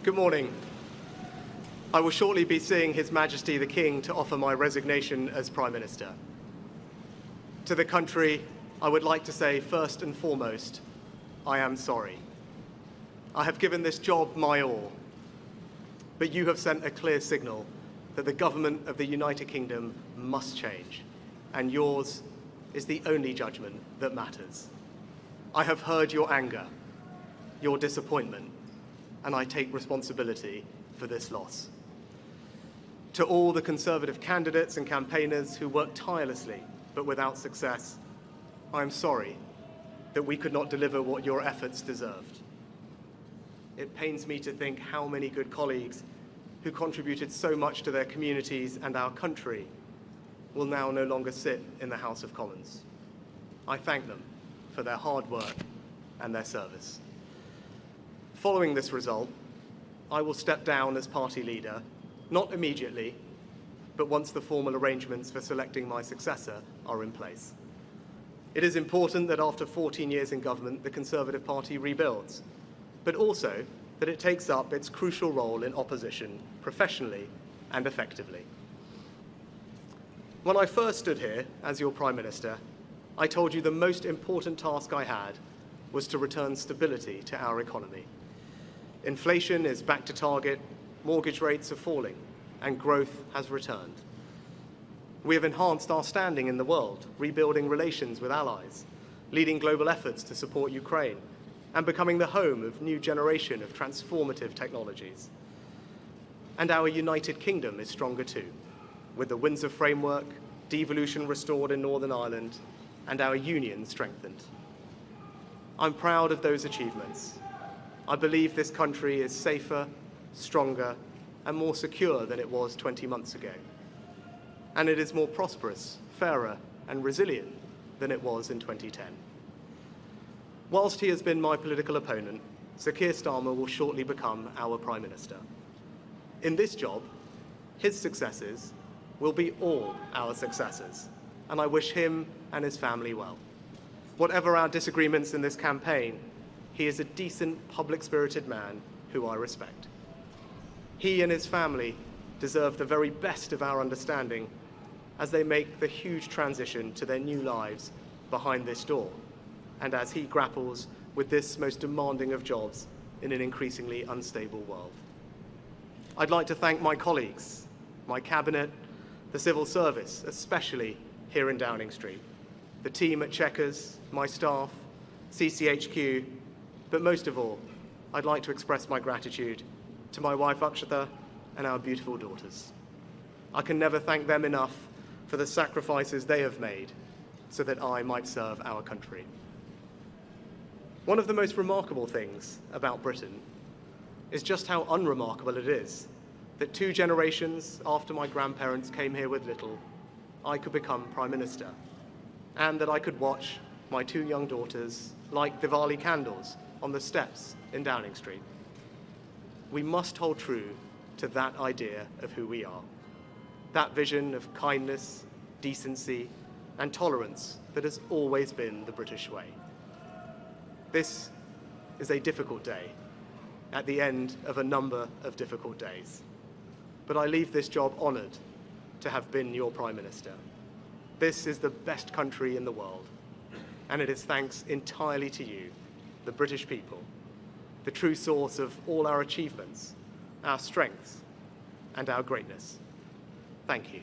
Good morning. I will shortly be seeing His Majesty the King to offer my resignation as Prime Minister. To the country, I would like to say first and foremost, I am sorry. I have given this job my all, but you have sent a clear signal that the government of the United Kingdom must change, and yours is the only judgment that matters. I have heard your anger, your disappointment, and I take responsibility for this loss. To all the Conservative candidates and campaigners who worked tirelessly but without success, I am sorry that we could not deliver what your efforts deserved. It pains me to think how many good colleagues who contributed so much to their communities and our country will now no longer sit in the House of Commons. I thank them for their hard work and their service. Following this result, I will step down as party leader, not immediately, but once the formal arrangements for selecting my successor are in place. It is important that after 14 years in government, the Conservative Party rebuilds, but also that it takes up its crucial role in opposition professionally and effectively. When I first stood here as your Prime Minister, I told you the most important task I had was to return stability to our economy. Inflation is back to target, mortgage rates are falling, and growth has returned. We have enhanced our standing in the world, rebuilding relations with allies, leading global efforts to support Ukraine, and becoming the home of a new generation of transformative technologies. And our United Kingdom is stronger too, with the Windsor Framework, devolution restored in Northern Ireland, and our union strengthened. I'm proud of those achievements. I believe this country is safer, stronger, and more secure than it was 20 months ago. And it is more prosperous, fairer, and resilient than it was in 2010. Whilst he has been my political opponent, Sir Keir Starmer will shortly become our Prime Minister. In this job, his successes will be all our successors, and I wish him and his family well. Whatever our disagreements in this campaign, he is a decent, public-spirited man who I respect. He and his family deserve the very best of our understanding as they make the huge transition to their new lives behind this door, and as he grapples with this most demanding of jobs in an increasingly unstable world. I'd like to thank my colleagues, my cabinet, the civil service, especially here in Downing Street, the team at Chequers, my staff, CCHQ, but most of all, I'd like to express my gratitude to my wife Akshata and our beautiful daughters. I can never thank them enough for the sacrifices they have made so that I might serve our country. One of the most remarkable things about Britain is just how unremarkable it is that 2 generations after my grandparents came here with little, I could become Prime Minister, and that I could watch my 2 young daughters light Diwali candles on the steps in Downing Street. We must hold true to that idea of who we are, that vision of kindness, decency, and tolerance that has always been the British way. This is a difficult day, at the end of a number of difficult days. But I leave this job honoured to have been your Prime Minister. This is the best country in the world, and it is thanks entirely to you, the British people, the true source of all our achievements, our strengths, and our greatness. Thank you.